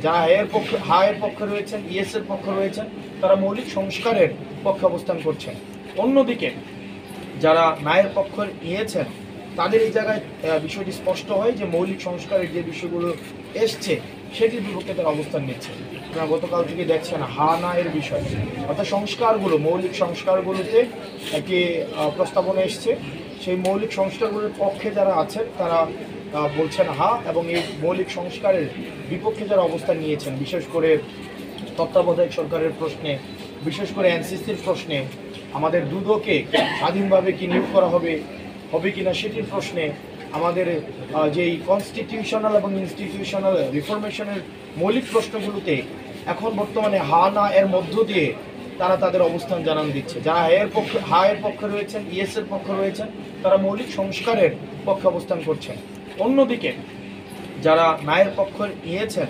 যারা হায়ের পক্ষে রয়েছেন, ইএসের পক্ষে রয়েছেন, তারা মৌলিক সংস্কারের পক্ষে অবস্থান করছেন। অন্যদিকে যারা নায়ের পক্ষ নিয়েছেন তাদের এই জায়গায় বিষয়টি স্পষ্ট হয় যে মৌলিক সংস্কারের যে বিষয়গুলো এসছে সেটির বিপক্ষে তারা অবস্থান নিচ্ছে। আপনারা গতকাল থেকে দেখছেন হা না এর বিষয়, অর্থাৎ সংস্কারগুলো, মৌলিক সংস্কারগুলোতে একটি প্রস্তাবনা এসছে। সেই মৌলিক সংস্কারগুলোর পক্ষে যারা আছেন তারা বলছেন হা, এবং এই মৌলিক সংস্কারের বিপক্ষে যারা অবস্থান নিয়েছেন, বিশেষ করে তত্ত্বাবধায়ক সরকারের প্রশ্নে, বিশেষ করে এনসিসির প্রশ্নে, আমাদের দুদকে স্বাধীনভাবে কি নিয়োগ করা হবে কিনা সেটির প্রশ্নে, আমাদের যেই কনস্টিটিউশনাল এবং ইনস্টিটিউশনাল রিফরমেশনের মৌলিক প্রশ্নগুলোতে এখন বর্তমানে হা না এর মধ্য দিয়ে তারা তাদের অবস্থান জানান দিচ্ছে। যারা হায়ের পক্ষে রয়েছেন, ইএসের পক্ষে রয়েছেন, তারা মৌলিক সংস্কারের পক্ষে অবস্থান করছেন। অন্যদিকে যারা নায়ের পক্ষ নিয়েছেন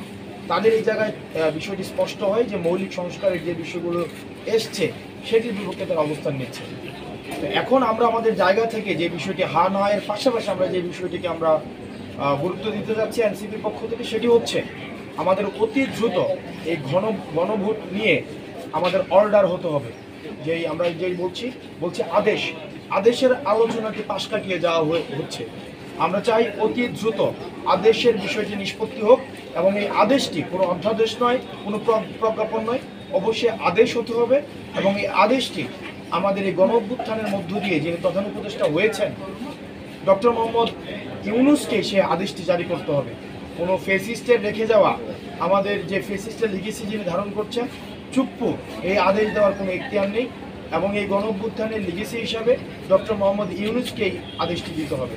তাদের এই জায়গায় বিষয়টি স্পষ্ট হয় যে মৌলিক সংস্কারের যে বিষয়গুলো এসছে সেটির বিপক্ষে তারা অবস্থান নিচ্ছে। তো এখন আমরা আমাদের জায়গা থেকে যে বিষয়টি হা না এর পাশাপাশি আমরা যে বিষয়টিকে আমরা গুরুত্ব দিতে যাচ্ছি এনসিপির পক্ষ থেকে, সেটি হচ্ছে আমাদের অতি দ্রুত এই গণভোট নিয়ে আমাদের অর্ডার হতে হবে। আমরা বলছি আদেশের আলোচনাটি পাশ কাটিয়ে যাওয়া হচ্ছে। আমরা চাই অতি দ্রুত আদেশের বিষয়টি নিষ্পত্তি হোক, এবং এই আদেশটি কোনো অধ্যাদেশ নয়, কোনো প্রজ্ঞাপন নয়, অবশ্যই আদেশ হতে হবে। এবং এই আদেশটি আমাদের এই গণ অভ্যুত্থানের মধ্য দিয়ে যিনি প্রধান উপদেষ্টা হয়েছেন ডক্টর মোহাম্মদ ইউনূসকে সে আদেশটি জারি করতে হবে। কোনো ফেসিস্টের রেখে যাওয়া, আমাদের যে ফেসিস্টের লিগেসি যিনি ধারণ করছেন চুপ্পু, এই আদেশ দেওয়ার কোনো এখতিয়ার নেই, এবং এই গণ অভ্যুত্থানের লিগেসি হিসাবে ডক্টর মোহাম্মদ ইউনূসকেই আদেশটি দিতে হবে।